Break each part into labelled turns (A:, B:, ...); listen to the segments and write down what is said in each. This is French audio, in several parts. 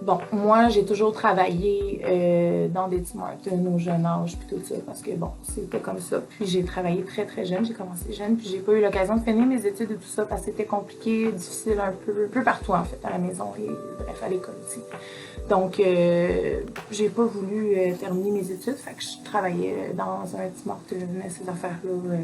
A: bon, moi, j'ai toujours travaillé dans des Tim Hortons au jeune âge, puis tout ça, parce que bon, c'était comme ça. Puis j'ai travaillé très très jeune, j'ai commencé jeune, puis j'ai pas eu l'occasion de finir mes études et tout ça, parce que c'était compliqué, difficile un peu partout en fait, à la maison et bref, à l'école aussi. Donc, j'ai pas voulu terminer mes études, fait que je travaillais dans un Tim Hortons, ces affaires-là,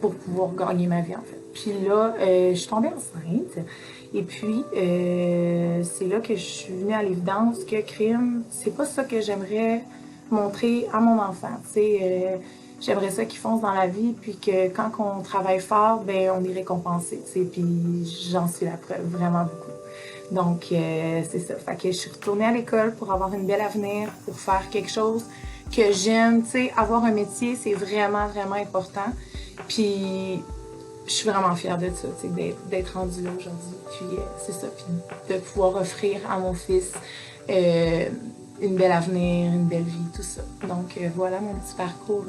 A: pour pouvoir gagner ma vie en fait. Puis là, je suis tombée enceinte. Et puis, c'est là que je suis venue à l'évidence que crime, c'est pas ça que j'aimerais montrer à mon enfant. Tu sais, j'aimerais ça qu'il fonce dans la vie, puis que quand on travaille fort, ben on est récompensé. Tu sais, puis j'en suis la preuve, vraiment beaucoup. Donc, c'est ça. Fait que je suis retournée à l'école pour avoir une belle avenir, pour faire quelque chose que j'aime. Tu sais, avoir un métier, c'est vraiment, vraiment important. Puis, je suis vraiment fière de ça, d'être rendue là aujourd'hui. Puis c'est ça, puis de pouvoir offrir à mon fils une belle avenir, une belle vie, tout ça. Donc voilà mon petit parcours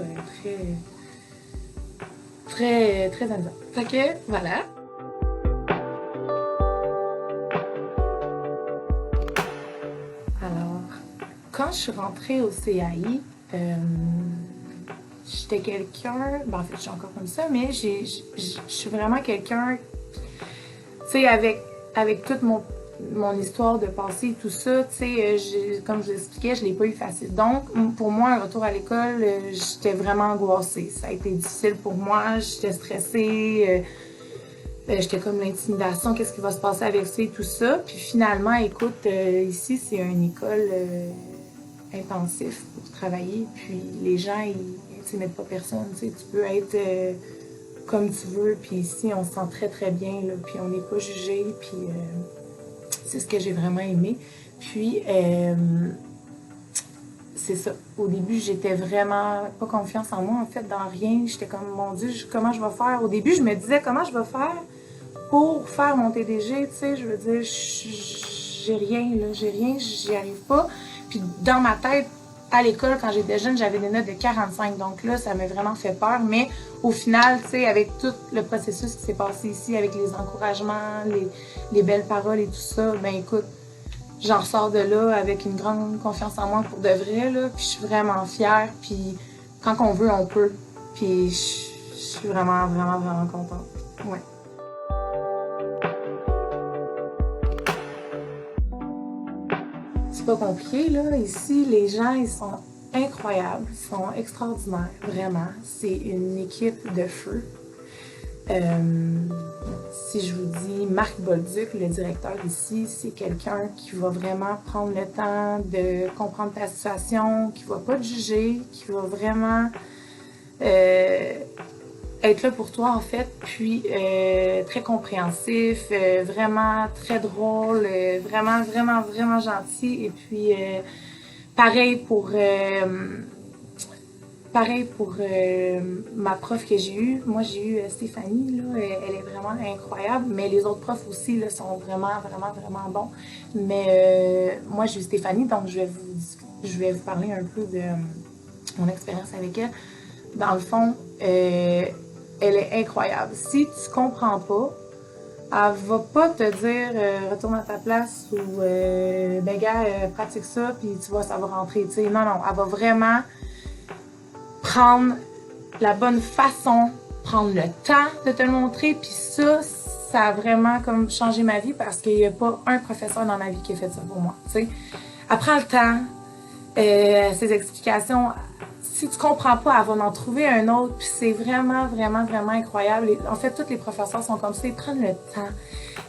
A: très amusant. Fait que voilà. Alors, quand je suis rentrée au CAI, j'étais quelqu'un, ben en fait je suis encore comme ça, mais je suis vraiment quelqu'un, tu sais, avec toute mon histoire de passé et tout ça, tu sais, comme je l'expliquais, je l'ai pas eu facile. Donc, pour moi, un retour à l'école, j'étais vraiment angoissée. Ça a été difficile pour moi, j'étais stressée, j'étais comme l'intimidation, qu'est-ce qui va se passer avec ça et tout ça. Puis finalement, écoute, ici, c'est une école intensif pour travailler, puis les gens, ils n'intimident pas personne, tu sais, tu peux être comme tu veux, puis ici, on se sent très très bien, là, puis on n'est pas jugé, puis c'est ce que j'ai vraiment aimé. Puis, c'est ça. Au début, j'étais vraiment pas confiance en moi, en fait, dans rien. J'étais comme, mon Dieu, comment je vais faire? Au début, je me disais, comment je vais faire pour faire mon TDG, tu sais, je veux dire, j'ai rien, là, j'y arrive pas. Puis dans ma tête, à l'école, quand j'étais jeune, j'avais des notes de 45, donc là, ça m'a vraiment fait peur, mais au final, tu sais, avec tout le processus qui s'est passé ici, avec les encouragements, les belles paroles et tout ça, ben écoute, j'en ressors de là avec une grande confiance en moi pour de vrai, là, puis je suis vraiment fière, puis quand on veut, on peut, puis je suis vraiment, vraiment, vraiment contente. Ouais. C'est pas compliqué, là. Ici, les gens, ils sont incroyables, ils sont extraordinaires, vraiment. C'est une équipe de feu. Si je vous dis Marc Bolduc, le directeur ici, c'est quelqu'un qui va vraiment prendre le temps de comprendre ta situation, qui va pas te juger, qui va vraiment être là pour toi en fait, puis très compréhensif, vraiment très drôle, vraiment, vraiment, vraiment gentil. Et puis pareil pour ma prof que j'ai eue. Moi, j'ai eu Stéphanie, là, elle est vraiment incroyable, mais les autres profs aussi là, sont vraiment, vraiment, vraiment bons. Mais moi, j'ai eu Stéphanie, donc je vais vous parler un peu de mon expérience avec elle. Dans le fond, elle est incroyable. Si tu comprends pas, elle va pas te dire retourne à ta place ou ben gars, pratique ça puis tu vois ça va rentrer. Tu sais, non, elle va vraiment prendre la bonne façon, prendre le temps de te le montrer, puis ça a vraiment comme changé ma vie parce qu'il n'y a pas un professeur dans ma vie qui a fait ça pour moi. Tu sais, elle prend le temps, ses explications. Si tu comprends pas, elle va en trouver un autre, puis c'est vraiment, vraiment, vraiment incroyable. En fait, tous les professeurs sont comme ça, ils prennent le temps.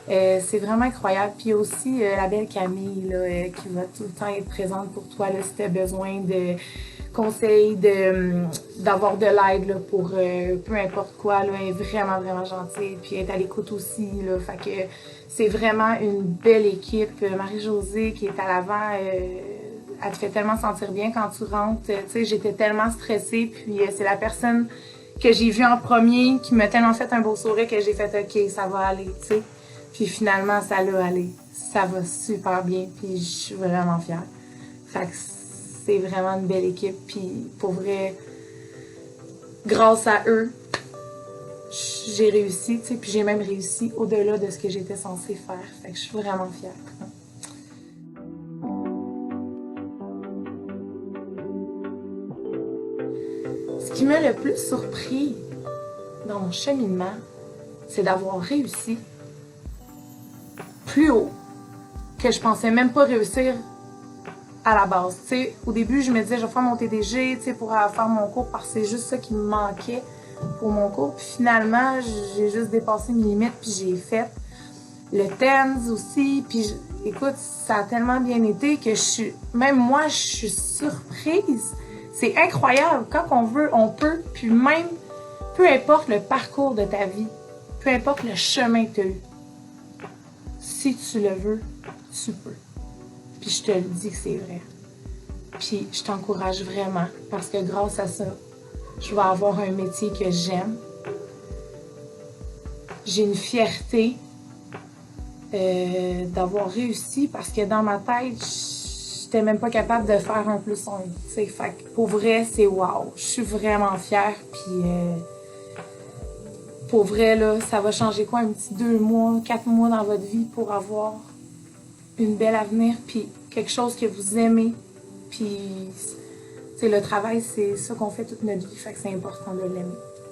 A: C'est vraiment incroyable. Puis aussi, la belle Camille, là, qui va tout le temps être présente pour toi, là, si tu as besoin de conseils, d'avoir de l'aide là, pour peu importe quoi. Là, elle est vraiment, vraiment gentille. Puis elle est à l'écoute aussi. Là, fait que c'est vraiment une belle équipe. Marie-Josée qui est à l'avant, elle te fait tellement sentir bien quand tu rentres. Tu sais, j'étais tellement stressée. Puis c'est la personne que j'ai vue en premier qui m'a tellement fait un beau sourire que j'ai fait OK, ça va aller, tu sais. Puis finalement, ça l'a allé. Ça va super bien. Puis je suis vraiment fière. Fait que c'est vraiment une belle équipe. Puis pour vrai, grâce à eux, j'ai réussi, tu sais. Puis j'ai même réussi au-delà de ce que j'étais censée faire. Fait que je suis vraiment fière. Ce qui m'a le plus surpris dans mon cheminement, c'est d'avoir réussi plus haut que je pensais même pas réussir à la base. T'sais, au début, je me disais, je vais faire mon TDG pour faire mon cours parce que c'est juste ça qui me manquait pour mon cours. Puis finalement, j'ai juste dépassé mes limites puis j'ai fait le TENS aussi. Puis écoute, ça a tellement bien été que même moi, je suis surprise. C'est incroyable. Quand on veut, on peut. Puis même, peu importe le parcours de ta vie, peu importe le chemin que tu as eu, si tu le veux, tu peux. Puis je te le dis que c'est vrai. Puis je t'encourage vraiment parce que grâce à ça, je vais avoir un métier que j'aime. J'ai une fierté d'avoir réussi parce que dans ma tête, j'étais même pas capable de faire 1 + 1. Fait que pour vrai, c'est wow. Je suis vraiment fière. Puis pour vrai, là, ça va changer quoi? Un petit 2 mois, 4 mois dans votre vie pour avoir une belle avenir, puis quelque chose que vous aimez. Puis, le travail, c'est ça qu'on fait toute notre vie, fait que c'est important de l'aimer.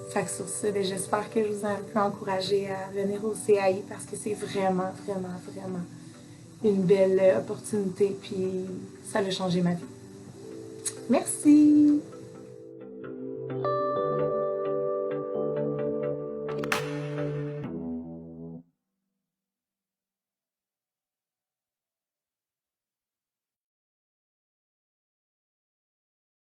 A: Fait que sur ça, j'espère que je vous ai un peu encouragé à venir au CAI parce que c'est vraiment, vraiment, vraiment une belle opportunité, puis ça a changé ma vie. Merci!